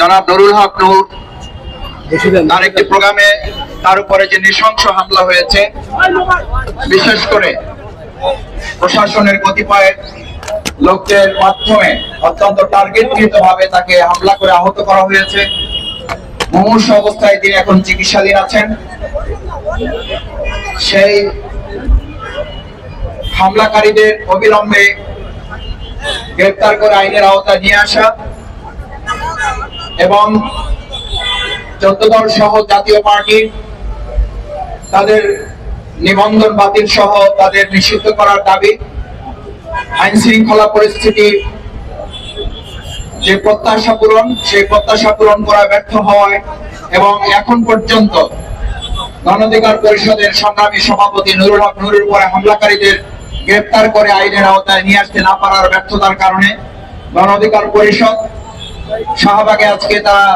জনাব নুরুল হক নূর তার একটি প্রোগ্রামে তার উপরে যে নৃশংস হামলা হয়েছে, বিশেষ করে প্রশাসনের কতিপয় লোকদের মাধ্যমে অত্যন্ত টার্গেটকৃত ভাবে তাকে হামলা করে আহত করা হয়েছে। মুমূর্ষু অবস্থায় তিনি এখন চিকিৎসাধীন আছেন। সেই হামলাকারীদের অবিলম্বে গ্রেফতার করে আইনের আওতায় নিয়ে আসা এবং 14 দল সহ জাতীয় পার্টি তাদের নিবন্ধন বাতিল সহ তাদের নিষিদ্ধ করার দাবি, আইন শৃঙ্খলা পরিস্থিতি যে প্রত্যাশা পূরণ, সেই প্রত্যাশা পূরণ করা ব্যর্থ হওয়ায় এবং এখন পর্যন্ত গণ অধিকার পরিষদের সংগ্রামী সভাপতি নুরুল হক নূরের উপরে হামলাকারীদের গ্রেফতার করে আইনের আওতায় নিয়ে আসতে না পারার ব্যর্থতার কারণে গণ অধিকার পরিষদ শাহবাগে আজকে তারা